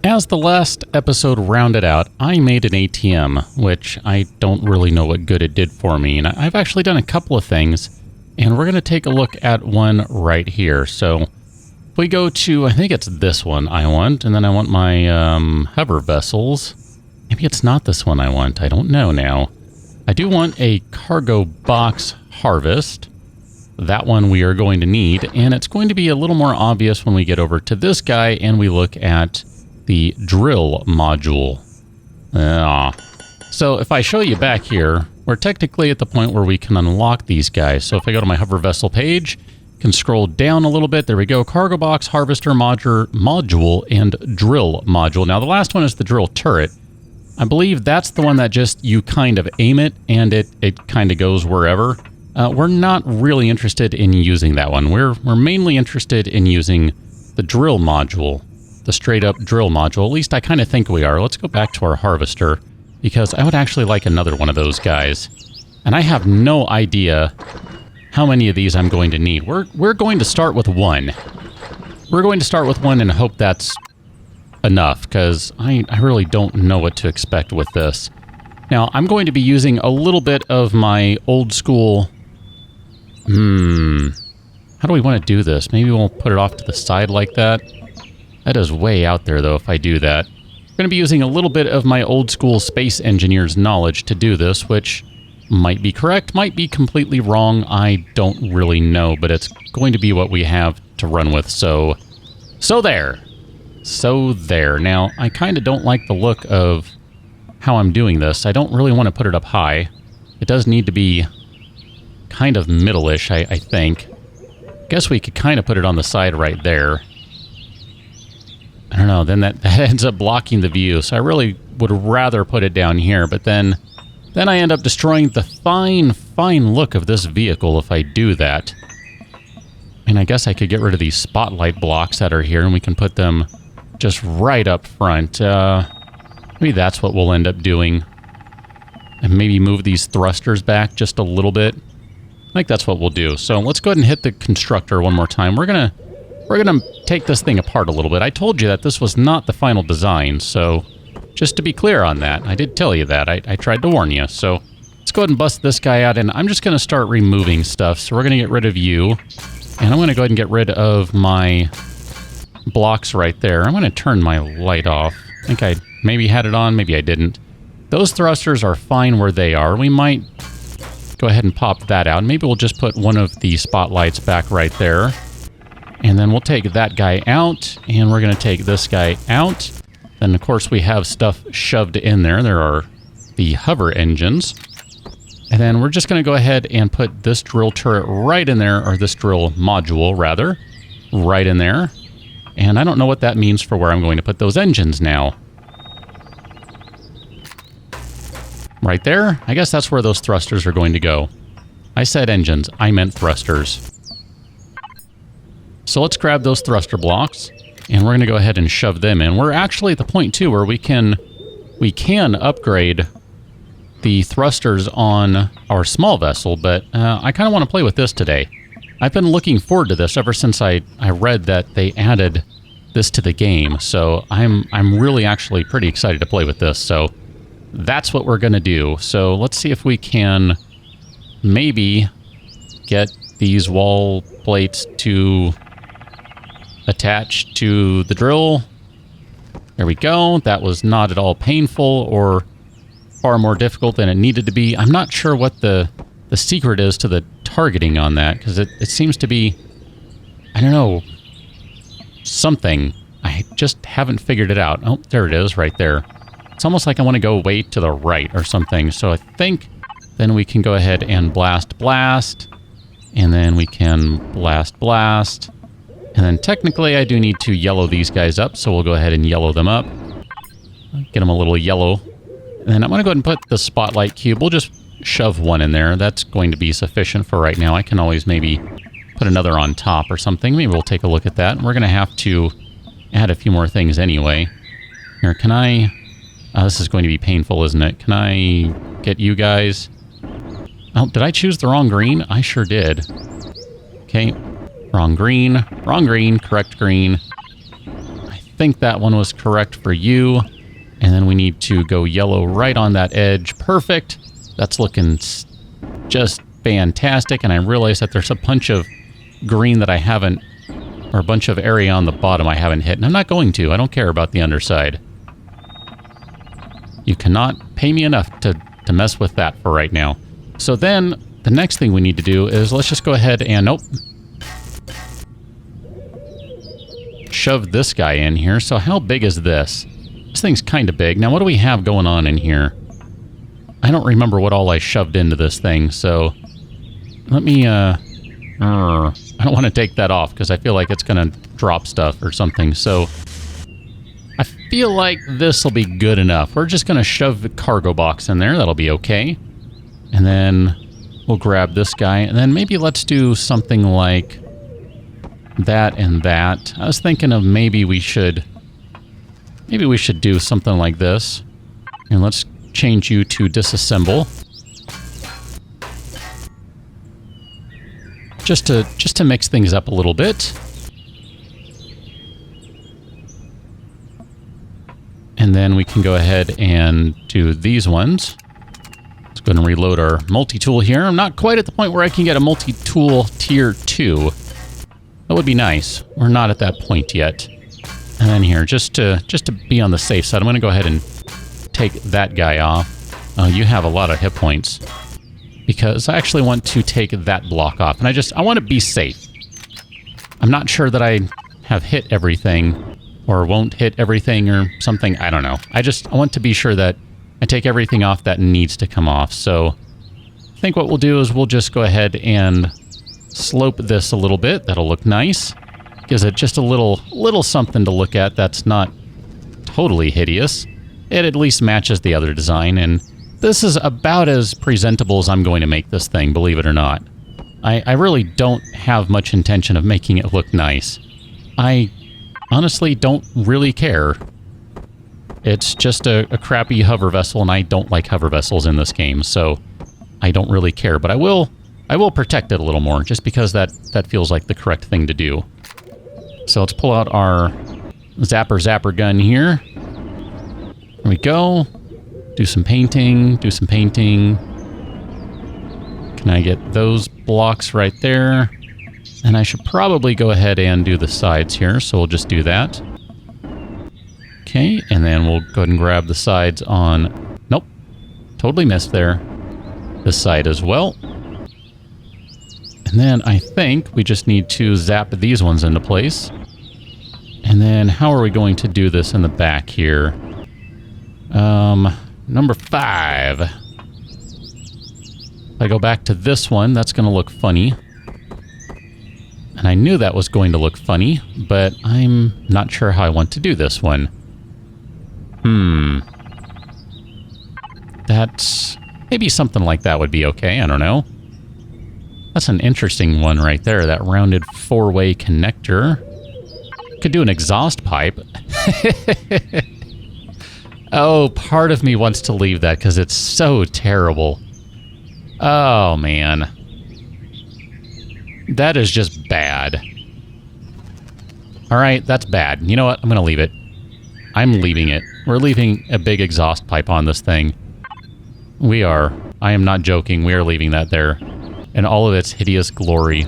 As the last episode rounded out, I made an ATM, which I don't really know what good it did for me. And I've actually done a couple of things, and we're going to take a look at one right here. So if we go to, I think it's this one I want, and then I want my hover vessels. Maybe it's not this one I want. I don't know now. I do want a cargo box harvest. That one we are going to need, and it's going to be a little more obvious when we get over to this guy and we look at the drill module. So if I show you back here, we're technically at the point where we can unlock these guys. So if I go to my hover vessel page, can scroll down a little bit. There we go. Cargo box, harvester module, and drill module. Now the last one is the drill turret. I believe that's the one that just you kind of aim it and it kind of goes wherever. We're not really interested in using that one. We're mainly interested in using the drill module. The straight up drill module. At least I kind of think we are. Let's go back to our harvester because I would actually like another one of those guys. And I have no idea how many of these I'm going to need. We're going to start with one. We're going to start with one and hope that's enough because I really don't know what to expect with this. Now, I'm going to be using a little bit of my old school... How do we want to do this? Maybe we'll put it off to the side like that. That is way out there, though, if I do that. I'm going to be using a little bit of my old school space engineer's knowledge to do this, which might be correct, might be completely wrong. I don't really know, but it's going to be what we have to run with. So there. Now, I kind of don't like the look of how I'm doing this. I don't really want to put it up high. It does need to be kind of middle-ish, I think. Guess we could kind of put it on the side right there. I don't know, then that ends up blocking the view, so I really would rather put it down here, but then I end up destroying the fine look of this vehicle if I do that. And I guess I could get rid of these spotlight blocks that are here, and we can put them just right up front. Maybe that's what we'll end up doing. And maybe move these thrusters back just a little bit. I think that's what we'll do. So let's go ahead and hit the constructor one more time. We're gonna take this thing apart a little bit. I told you that this was not the final design, so just to be clear on that, I did tell you that. I tried to warn you. So let's go ahead and bust this guy out, and I'm just going to start removing stuff. So we're going to get rid of you, and I'm going to go ahead and get rid of my blocks right there. I'm going to turn my light off. I think I maybe had it on, maybe I didn't. Those thrusters are fine where they are. We might go ahead and pop that out. Maybe we'll just put one of the spotlights back right there. And then we'll take that guy out, and we're going to take this guy out. Then, of course, we have stuff shoved in there. There are the hover engines. And then we're just going to go ahead and put this drill turret right in there, or this drill module, rather, right in there. And I don't know what that means for where I'm going to put those engines now. Right there? I guess that's where those thrusters are going to go. I said engines. I meant thrusters. So let's grab those thruster blocks, and we're going to go ahead and shove them in. We're actually at the point, too, where we can upgrade the thrusters on our small vessel, but I kind of want to play with this today. I've been looking forward to this ever since I read that they added this to the game, so I'm really actually pretty excited to play with this. So that's what we're going to do. So let's see if we can maybe get these wall plates to attach to the drill. There we go. That was not at all painful or far more difficult than it needed to be. I'm not sure what the secret is to the targeting on that, because it seems to be, I don't know, something. I just haven't figured it out. Oh, there it is right there. It's almost like I want to go way to the right or something. So I think then we can go ahead and blast, and then we can blast. And then technically I do need to yellow these guys up, so we'll go ahead and yellow them up. Get them a little yellow. And then I'm going to go ahead and put the spotlight cube. We'll just shove one in there. That's going to be sufficient for right now. I can always maybe put another on top or something. Maybe we'll take a look at that. We're going to have to add a few more things anyway. Here, can I... this is going to be painful, isn't it? Can I get you guys? Oh, did I choose the wrong green? I sure did. Okay. Wrong green, correct green. I think that one was correct for you. And then we need to go yellow right on that edge. Perfect. That's looking just fantastic. And I realize that there's a bunch of green that I haven't, or a bunch of area on the bottom I haven't hit. And I'm not going to. I don't care about the underside. You cannot pay me enough to mess with that for right now. So then the next thing we need to do is let's just go ahead and, nope, shove this guy in here. So how big is this? This thing's kind of big. Now what do we have going on in here? I don't remember what all I shoved into this thing, so let me, I don't want to take that off because I feel like it's going to drop stuff or something. So I feel like this will be good enough. We're just going to shove the cargo box in there. That'll be okay. And then we'll grab this guy. And then maybe let's do something like that and that. I was thinking of maybe we should do something like this. And let's change you to disassemble. Just to mix things up a little bit. And then we can go ahead and do these ones. Let's go ahead and reload our multi-tool here. I'm not quite at the point where I can get a multi-tool tier 2. That would be nice. We're not at that point yet. And then here, just to be on the safe side, I'm going to go ahead and take that guy off. Oh, you have a lot of hit points. Because I actually want to take that block off. And I want to be safe. I'm not sure that I have hit everything or won't hit everything or something. I don't know. I want to be sure that I take everything off that needs to come off. So I think what we'll do is we'll just go ahead and slope this a little bit. That'll look nice. Gives it just a little something to look at that's not totally hideous. It at least matches the other design, and this is about as presentable as I'm going to make this thing, believe it or not. I really don't have much intention of making it look nice. I honestly don't really care. It's just a crappy hover vessel, and I don't like hover vessels in this game, so I don't really care. But I will protect it a little more, just because that feels like the correct thing to do. So let's pull out our zapper gun here. There we go. Do some painting, Can I get those blocks right there? And I should probably go ahead and do the sides here, so we'll just do that. Okay, and then we'll go ahead and grab the sides on... Nope, totally missed there. This side as well. And then I think we just need to zap these ones into place. And then how are we going to do this in the back here? Number 5. If I go back to this one, that's going to look funny. And I knew that was going to look funny, but I'm not sure how I want to do this one. That's... maybe something like that would be okay, I don't know. That's an interesting one right there, that rounded 4-way connector. Could do an exhaust pipe. Oh, part of me wants to leave that because it's so terrible. Oh, man. That is just bad. Alright, that's bad. You know what? I'm going to leave it. I'm leaving it. We're leaving a big exhaust pipe on this thing. We are. I am not joking. We are leaving that there. In all of its hideous glory.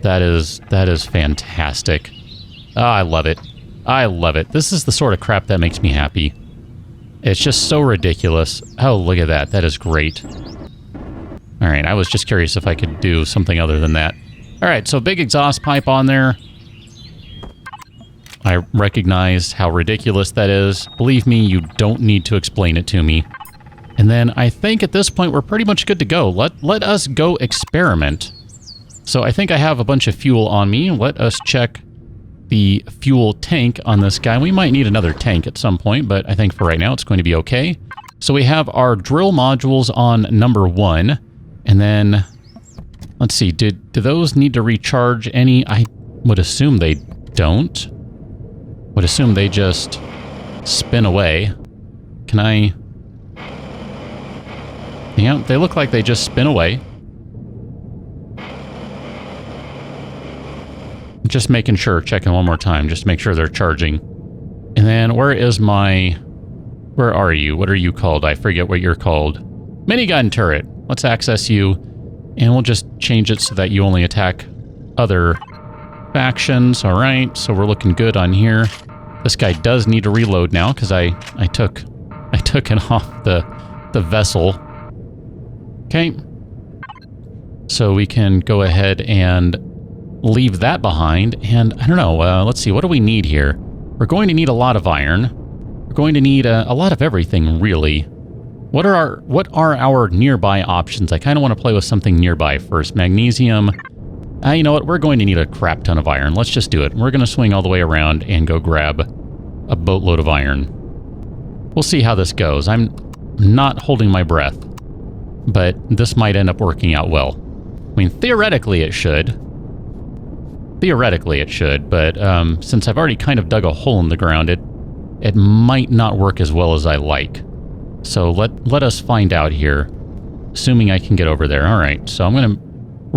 That is fantastic. Oh, I love it. I love it. This is the sort of crap that makes me happy. It's just so ridiculous. Oh, look at that. That is great. Alright, I was just curious if I could do something other than that. Alright, so big exhaust pipe on there. I recognize how ridiculous that is. Believe me, you don't need to explain it to me. And then I think at this point we're pretty much good to go. Let us go experiment. So I think I have a bunch of fuel on me. Let us check the fuel tank on this guy. We might need another tank at some point, but I think for right now it's going to be okay. So we have our drill modules on number 1. And then, let's see, do those need to recharge any? I would assume they don't. Would assume they just spin away. Can I... yeah, they look like they just spin away. Just making sure, checking one more time, just make sure they're charging. And then where are you? What are you called? I forget what you're called. Minigun turret. Let's access you, and we'll just change it so that you only attack other factions. All right, so we're looking good on here. This guy does need to reload now because I took it off the vessel. Okay. So we can go ahead and leave that behind. And I don't know, let's see, what do we need here? We're going to need a lot of iron. We're going to need a lot of everything, really. What are our nearby options? I kind of want to play with something nearby first. Magnesium. You know what? We're going to need a crap ton of iron. Let's just do it. We're going to swing all the way around and go grab a boatload of iron. We'll see how this goes. I'm not holding my breath, but this might end up working out well. I mean, theoretically it should. Theoretically it should, but since I've already kind of dug a hole in the ground, it might not work as well as I like. So let us find out here, assuming I can get over there. All right, so I'm going to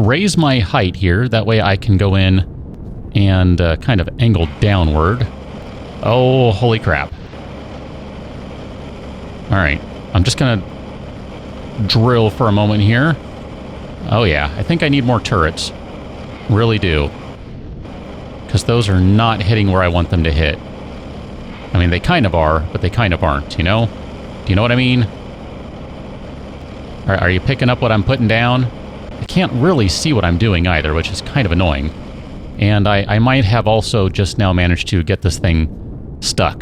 raise my height here. That way I can go in and kind of angle downward. Oh, holy crap. All right, I'm just going to drill for a moment here. Oh yeah, I think I need more turrets. Really do. Because those are not hitting where I want them to hit. I mean, they kind of are, but they kind of aren't, you know? Do you know what I mean? Are you picking up what I'm putting down? I can't really see what I'm doing either, which is kind of annoying. And I might have also just now managed to get this thing stuck.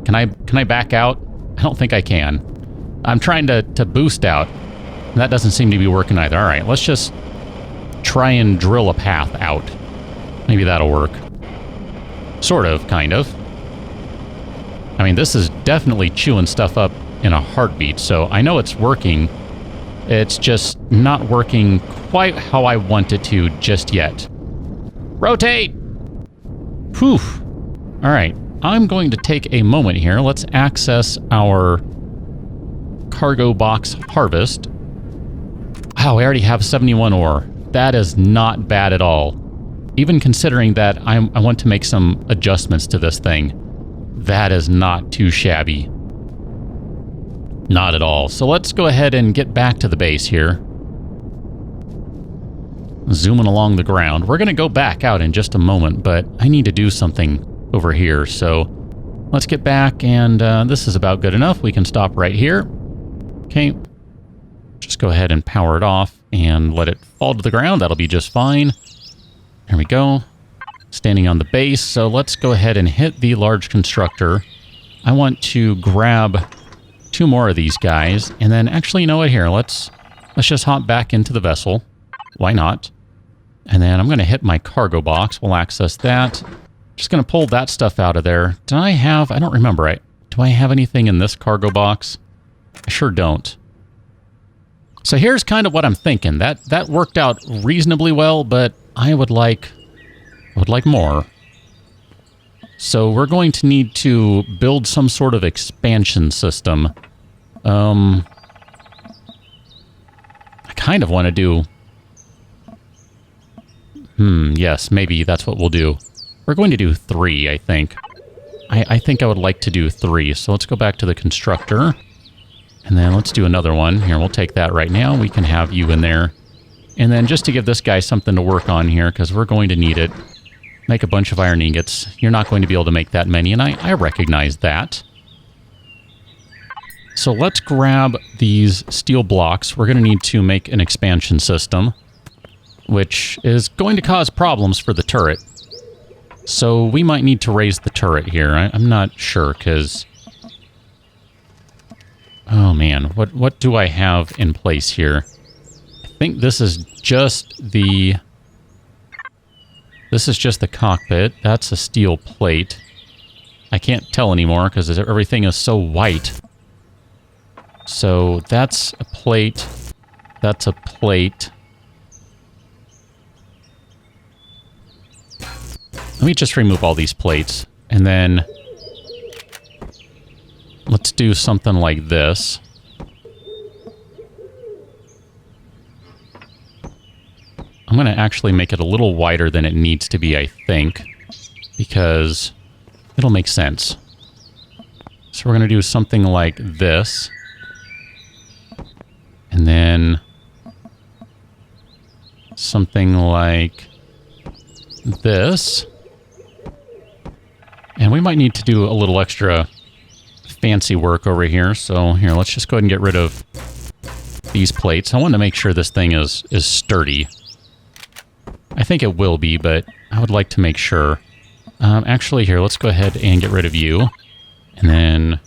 Can I back out? I don't think I can. I'm trying to boost out. And that doesn't seem to be working either. All right, let's just try and drill a path out. Maybe that'll work. Sort of, kind of. I mean, this is definitely chewing stuff up in a heartbeat, so I know it's working. It's just not working quite how I want it to just yet. Rotate! Whew. All right, I'm going to take a moment here. Let's access our cargo box harvest. Wow, we already have 71 ore. That is not bad at all. Even considering that I want to make some adjustments to this thing. That is not too shabby. Not at all. So let's go ahead and get back to the base here. Zooming along the ground. We're going to go back out in just a moment, but I need to do something over here. So let's get back, and this is about good enough. We can stop right here. Okay. Just go ahead and power it off and let it fall to the ground. That'll be just fine. There we go. Standing on the base. So let's go ahead and hit the large constructor. I want to grab 2 more of these guys, and then actually, you know what, here, let's just hop back into the vessel. Why not? And then I'm going to hit my cargo box. We'll access that. Just going to pull that stuff out of there. I don't remember. Do I have anything in this cargo box? I sure don't. So here's kind of what I'm thinking. That worked out reasonably well, but I would like more. So we're going to need to build some sort of expansion system. I kind of want to do... yes, maybe that's what we'll do. We're going to do 3, I think. I think I would like to do 3. So let's go back to the constructor. And then let's do another one. Here, we'll take that right now. We can have you in there. And then just to give this guy something to work on here, because we're going to need it. Make a bunch of iron ingots. You're not going to be able to make that many, and I recognize that. So let's grab these steel blocks. We're going to need to make an expansion system, which is going to cause problems for the turret. So we might need to raise the turret here. I'm not sure, because... Oh man, what do I have in place here? I think this is just the... This is just the cockpit. That's a steel plate. I can't tell anymore because everything is so white. So that's a plate. That's a plate. Let me just remove all these plates. And then let's do something like this. I'm going to actually make it a little wider than it needs to be, I think, because it'll make sense. So we're going to do something like this. And then something like this. And we might need to do a little extra fancy work over here. So here, let's just go ahead and get rid of these plates. I want to make sure this thing is sturdy. I think it will be, but I would like to make sure. Actually, here, let's go ahead and get rid of you. And then,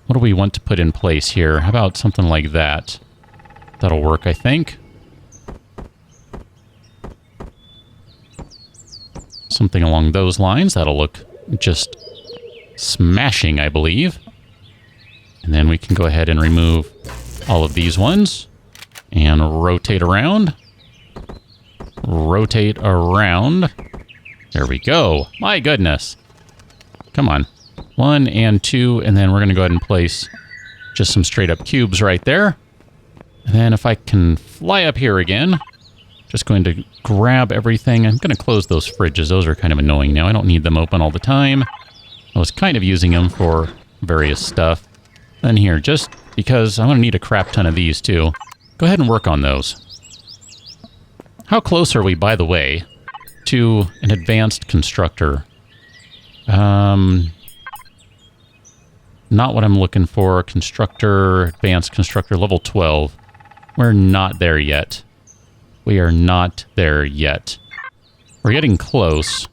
what do we want to put in place here? How about something like that? That'll work, I think. Something along those lines. That'll look just smashing, I believe. And then we can go ahead and remove all of these ones. And rotate around. Rotate around. There we go. My goodness. Come on. 1 and 2, and then we're going to go ahead and place just some straight up cubes right there. And then if I can fly up here again, just going to grab everything. I'm going to close those fridges. Those are kind of annoying now. I don't need them open all the time. I was kind of using them for various stuff. Then here, just because I'm going to need a crap ton of these too. Go ahead and work on those. How close are we, by the way, to an advanced constructor? Not what I'm looking for. Constructor, advanced constructor, level 12. We're not there yet. We are not there yet. We're getting close.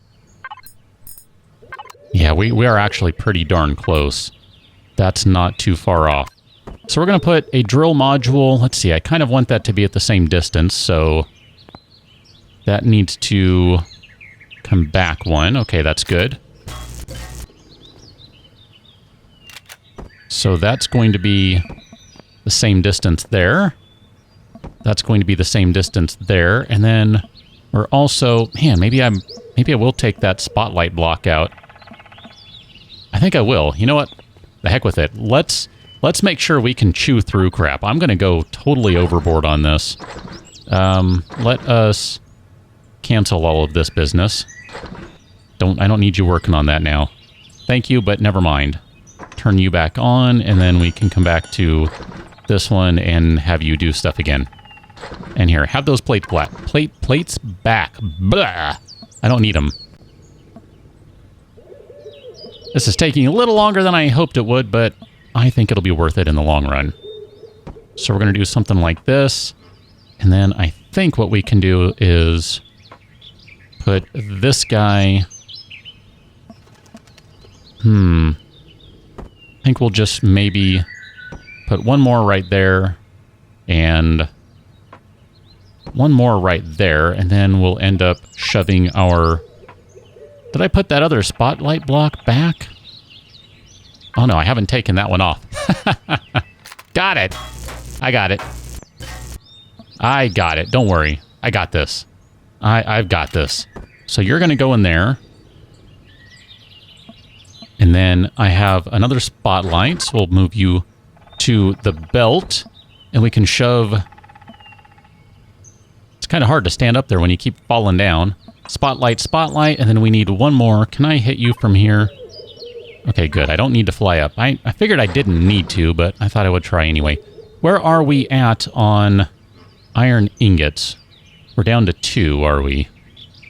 Yeah, we are actually pretty darn close. That's not too far off. So we're going to put a drill module. Let's see, I kind of want that to be at the same distance, so that needs to come back one. Okay, that's good. So that's going to be the same distance there. That's going to be the same distance there. And then we're also... Man, maybe I will take that spotlight block out. I think I will. You know what? The heck with it. Let's make sure we can chew through crap. I'm going to go totally overboard on this. Let us cancel all of this business. I don't need you working on that now. Thank you, but never mind. Turn you back on, and then we can come back to this one and have you do stuff again. And here, have those plates back. Blah! I don't need them. This is taking a little longer than I hoped it would, but I think it'll be worth it in the long run. So we're going to do something like this, and then I think what we can do is put this guy... I think we'll just maybe put one more right there and one more right there, and then we'll end up shoving our... Did I put that other spotlight block back? Oh no, I haven't taken that one off. Got it. I got it. I got it. Don't worry. I got this. I've got this. So you're going to go in there. And then I have another spotlight, so we'll move you to the belt, and we can shove... It's kind of hard to stand up there when you keep falling down. Spotlight, spotlight, and then we need one more. Can I hit you from here? Okay, good. I don't need to fly up. I figured I didn't need to, but I thought I would try anyway. Where are we at on iron ingots? We're down to 2, are we?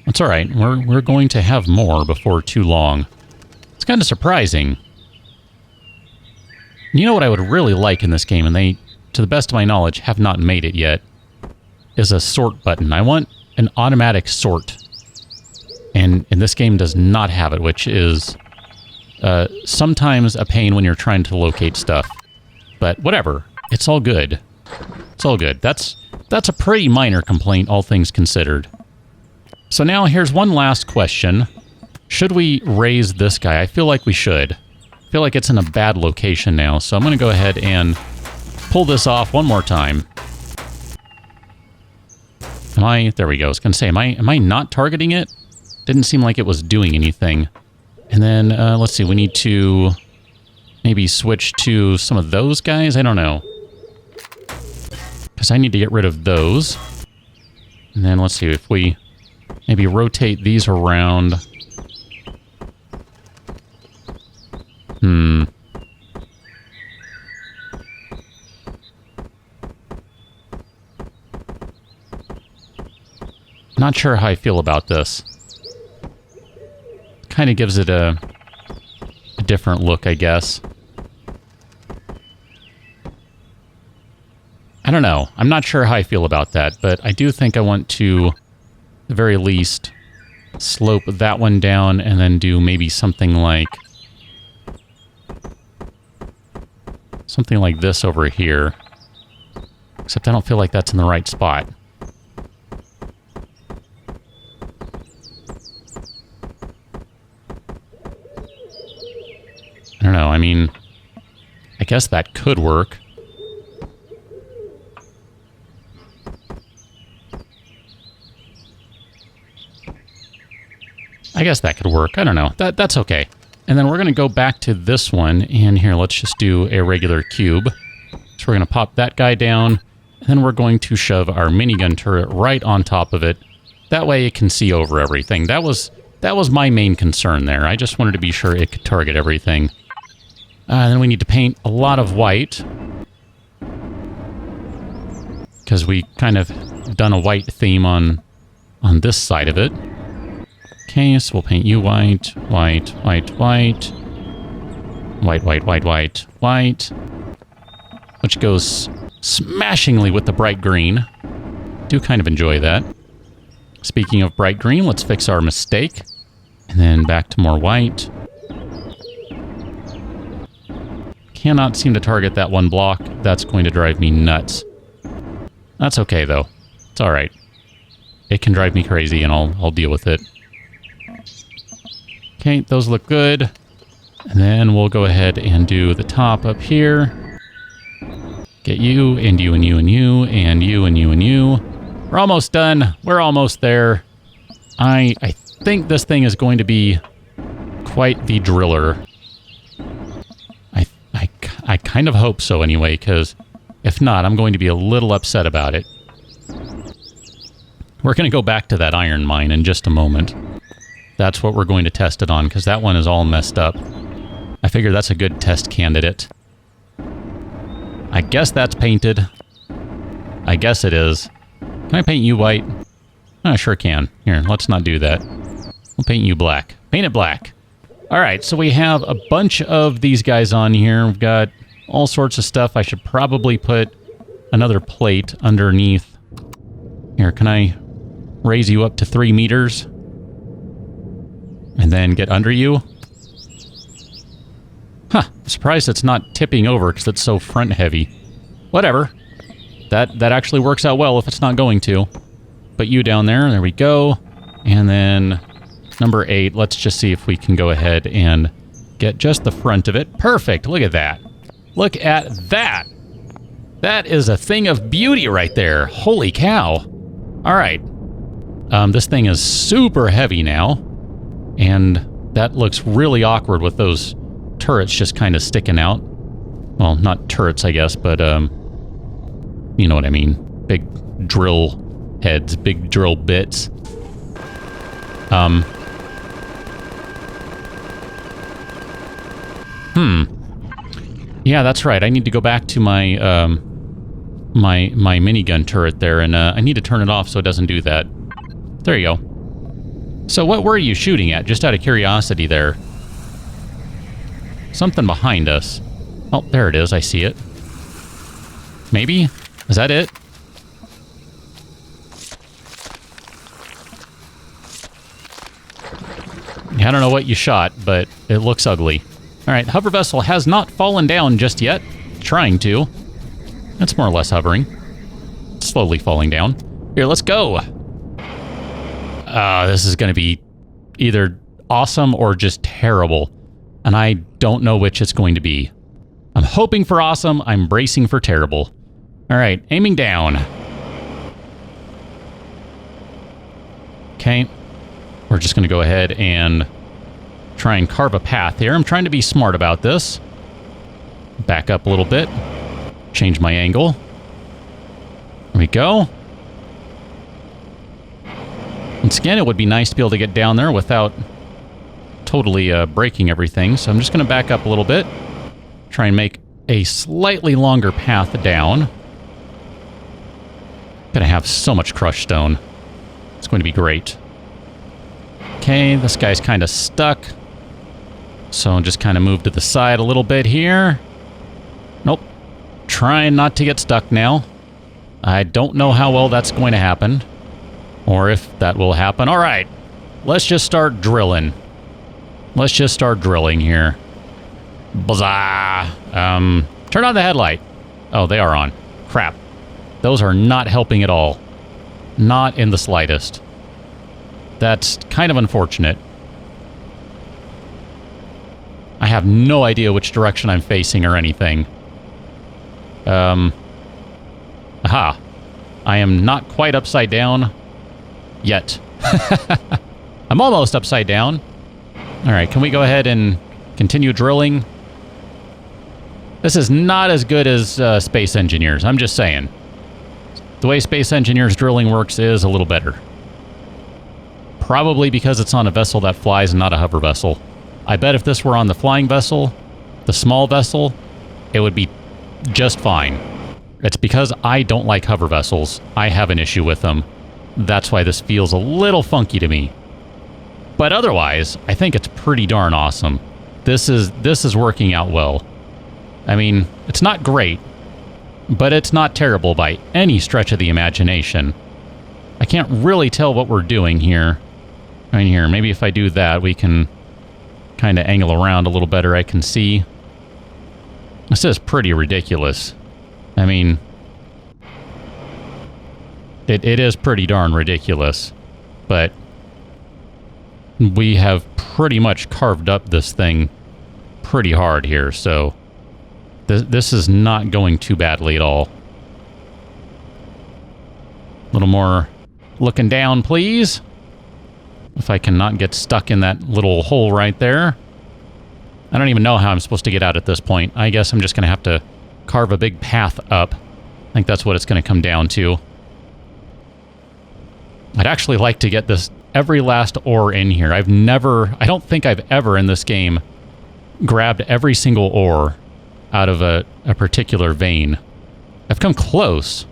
That's all right. We're going to have more before too long. It's kind of surprising. You know what I would really like in this game, and they, to the best of my knowledge, have not made it yet, is a sort button. I want an automatic sort. And this game does not have it, which is sometimes a pain when you're trying to locate stuff. But whatever. It's all good. It's all good. That's a pretty minor complaint, all things considered. So now here's one last question. Should we raise this guy? I feel like we should. I feel like it's in a bad location now, so I'm going to go ahead and pull this off one more time. There we go. I was going to say, am I not targeting it? Didn't seem like it was doing anything. And then, let's see, we need to maybe switch to some of those guys? I don't know. Because I need to get rid of those. And then let's see if we maybe rotate these around. Not sure how I feel about this. Kind of gives it a different look, I guess. I don't know. I'm not sure how I feel about that, but I do think I want to, at the very least, slope that one down and then do maybe something like this over here. Except I don't feel like that's in the right spot. I don't know. I mean, I guess that could work. I guess that could work. I don't know. That's okay. And then we're going to go back to this one. And here, let's just do a regular cube. So we're going to pop that guy down. And then we're going to shove our minigun turret right on top of it. That way it can see over everything. That was my main concern there. I just wanted to be sure it could target everything. Then we need to paint a lot of white. Because we kind of done a white theme on this side of it. Okay, so we'll paint you white, white, white, white. White, white, white, white, white. Which goes smashingly with the bright green. Do kind of enjoy that. Speaking of bright green, let's fix our mistake. And then back to more white. Cannot seem to target that one block. That's going to drive me nuts. That's okay, though. It's alright. It can drive me crazy, and I'll deal with it. Okay, those look good. And then we'll go ahead and do the top up here. Get you, and you, and you, and you, and you, and you, and you. We're almost done. We're almost there. I think this thing is going to be quite the driller. I kind of hope so anyway, because if not, I'm going to be a little upset about it. We're going to go back to that iron mine in just a moment. That's what we're going to test it on, because that one is all messed up. I figure that's a good test candidate. I guess that's painted. I guess it is. Can I paint you white? I sure can. Here, let's not do that. We'll paint you black. Paint it black. Alright, so we have a bunch of these guys on here. We've got all sorts of stuff. I should probably put another plate underneath. Here, can I raise you up to 3 meters? And then get under you? Huh, I'm surprised it's not tipping over because it's so front heavy. Whatever. That actually works out well if it's not going to. Put you down there we go. And then number 8, let's just see if we can go ahead and get just the front of it. Perfect, look at that. Look at that. That is a thing of beauty right there. Holy cow. All right. This thing is super heavy now. And that looks really awkward with those turrets just kind of sticking out. Well, not turrets, I guess, but, you know what I mean. Big drill heads, big drill bits. Yeah, that's right. I need to go back to my, my minigun turret there, and, I need to turn it off so it doesn't do that. There you go. So what were you shooting at? Just out of curiosity there. Something behind us. Oh, there it is. I see it. Maybe? Is that it? I don't know what you shot, but it looks ugly. Alright, hover vessel has not fallen down just yet. Trying to. It's more or less hovering. It's slowly falling down. Here, let's go! This is going to be either awesome or just terrible. And I don't know which it's going to be. I'm hoping for awesome. I'm bracing for terrible. Alright, aiming down. Okay. We're just going to go ahead and try and carve a path here. I'm trying to be smart about this. Back up a little bit. Change my angle. There we go. Once again, it would be nice to be able to get down there without totally breaking everything. So I'm just going to back up a little bit. Try and make a slightly longer path down. Gonna have so much crushed stone. It's going to be great. Okay, this guy's kind of stuck. So I'll just kind of move to the side a little bit here. Nope. Trying not to get stuck now. I don't know how well that's going to happen. Or if that will happen. All right. Let's just start drilling. Let's just start drilling here. Buzah! Turn on the headlight. Oh, they are on. Crap. Those are not helping at all. Not in the slightest. That's kind of unfortunate. I have no idea which direction I'm facing or anything. Aha. I am not quite upside down yet. I'm almost upside down. All right, can we go ahead and continue drilling? This is not as good as Space Engineers, I'm just saying. The way Space Engineers drilling works is a little better. Probably because it's on a vessel that flies and not a hover vessel. I bet if this were on the flying vessel, the small vessel, it would be just fine. It's because I don't like hover vessels. I have an issue with them. That's why this feels a little funky to me. But otherwise, I think it's pretty darn awesome. This is working out well. I mean, it's not great, but it's not terrible by any stretch of the imagination. I can't really tell what we're doing here. I mean, here, maybe if I do that, we can kind of angle around a little better. I can see. This is pretty ridiculous. I mean, it is pretty darn ridiculous, but we have pretty much carved up this thing pretty hard here, so this is not going too badly at all. A little more looking down, please. If I cannot get stuck in that little hole right there. I don't even know how I'm supposed to get out at this point. I guess I'm just going to have to carve a big path up. I think that's what it's going to come down to. I'd actually like to get this every last ore in here. I don't think I've ever in this game grabbed every single ore out of a particular vein. I've come close,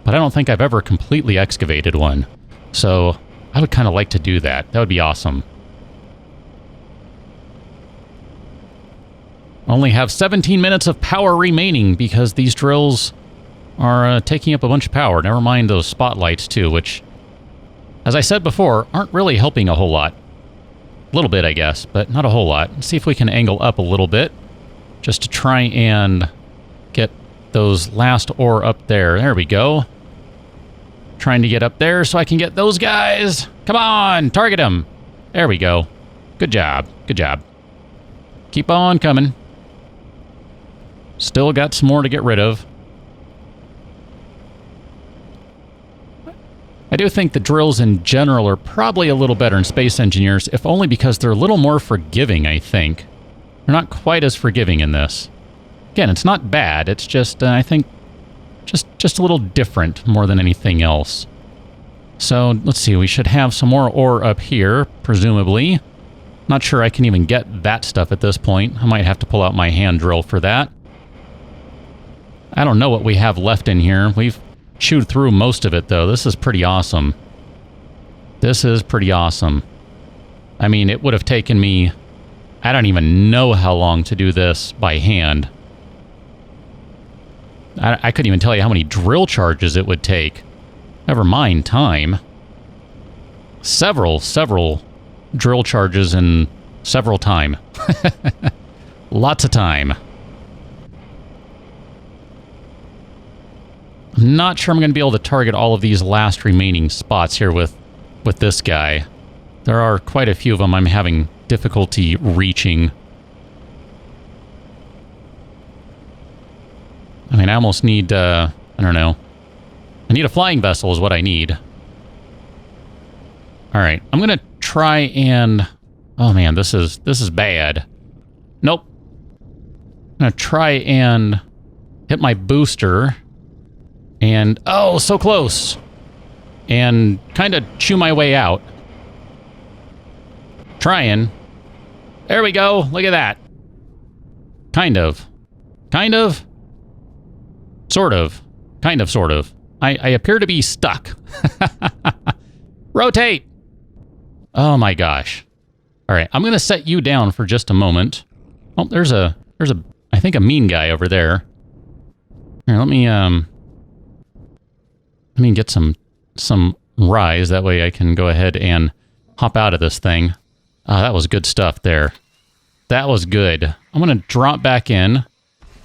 but I don't think I've ever completely excavated one. So I would kind of like to do that. That would be awesome. Only have 17 minutes of power remaining because these drills are taking up a bunch of power. Never mind those spotlights too, which, as I said before, aren't really helping a whole lot. A little bit, I guess, but not a whole lot. Let's see if we can angle up a little bit just to try and get those last ore up there. There we go. Trying to get up there so I can get those guys. Come on, target them. There we go. Good job. Good job. Keep on coming. Still got some more to get rid of. I do think the drills in general are probably a little better in Space Engineers, if only because they're a little more forgiving, I think. They're not quite as forgiving in this. Again, it's not bad, it's just, I think, just a little different more than anything else. So, let's see, we should have some more ore up here, presumably. Not sure I can even get that stuff at this point. I might have to pull out my hand drill for that. I don't know what we have left in here. We've chewed through most of it, though. This is pretty awesome. This is pretty awesome. I mean, it would have taken me, I don't even know how long to do this by hand. I couldn't even tell you how many drill charges it would take. Never mind time. Several drill charges and several time. Lots of time. I'm not sure I'm going to be able to target all of these last remaining spots here with this guy. There are quite a few of them I'm having difficulty reaching. I mean, I almost need, I don't know. I need a flying vessel is what I need. Alright, I'm going to try and... Oh man, this is bad. Nope. I'm going to try and hit my booster. And, oh, so close. and kind of chew my way out. Trying. There we go. Look at that. Kind of. Kind of. Sort of. Kind of, sort of. I appear to be stuck. Rotate! Oh my gosh. Alright, I'm gonna set you down for just a moment. Oh, there's a, I think a mean guy over there. Here, let me get some rise. That way I can go ahead and hop out of this thing. That was good stuff there. That was good. I'm gonna drop back in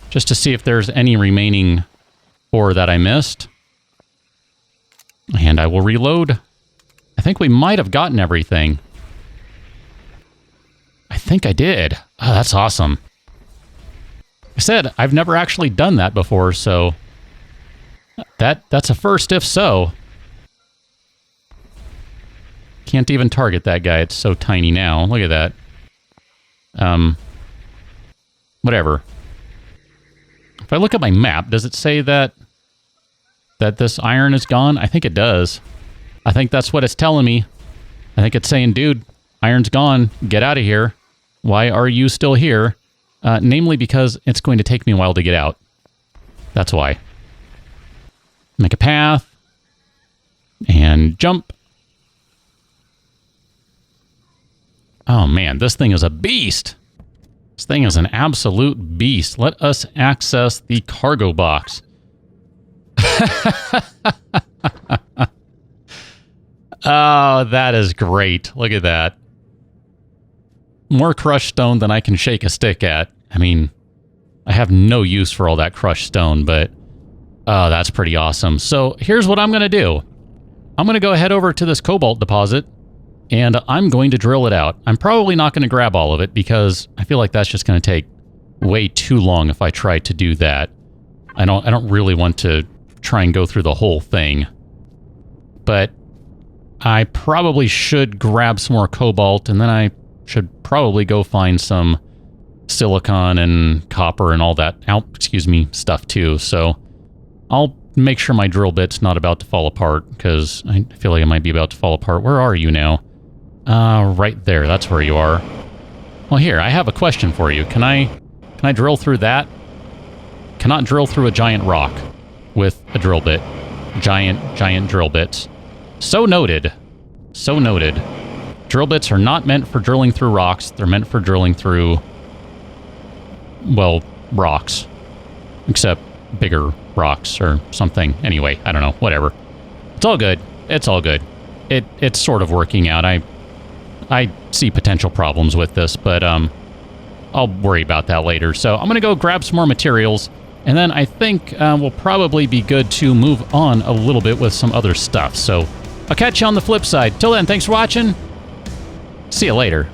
just to see if there's any remaining ore that I missed. And I will reload. I think we might have gotten everything. I think I did. Oh, that's awesome. I said, I've never actually done that before, so that's a first if so. Can't even target that guy. It's so tiny now. Look at that. Whatever. If I look at my map, does it say that this iron is gone? I think it does. I think that's what it's telling me. I think it's saying, dude, iron's gone. Get out of here. Why are you still here? Namely because it's going to take me a while to get out. That's why. Make a path. And jump. Oh man, this thing is a beast. This thing is an absolute beast. Let us access the cargo box. Oh, that is great. Look at that. More crushed stone than I can shake a stick at. I mean, I have no use for all that crushed stone, but oh, that's pretty awesome. So here's what I'm going to do. I'm going to go head over to this cobalt deposit, and I'm going to drill it out. I'm probably not going to grab all of it because I feel like that's just going to take way too long if I try to do that. I don't really want to try and go through the whole thing. But I probably should grab some more cobalt, and then I should probably go find some silicon and copper and all that, stuff too. So I'll make sure my drill bit's not about to fall apart, because I feel like it might be about to fall apart. Where are you now? Right there. That's where you are. Well, here, I have a question for you. Can I drill through that? Cannot drill through a giant rock with a drill bit. Giant drill bits. So noted. So noted. Drill bits are not meant for drilling through rocks. They're meant for drilling through, well, rocks. Except bigger rocks or something. Anyway, I don't know. Whatever. It's all good. It's all good. It's sort of working out. I see potential problems with this, but I'll worry about that later. So I'm going to go grab some more materials, and then I think we'll probably be good to move on a little bit with some other stuff. So I'll catch you on the flip side. Till then, thanks for watching. See you later.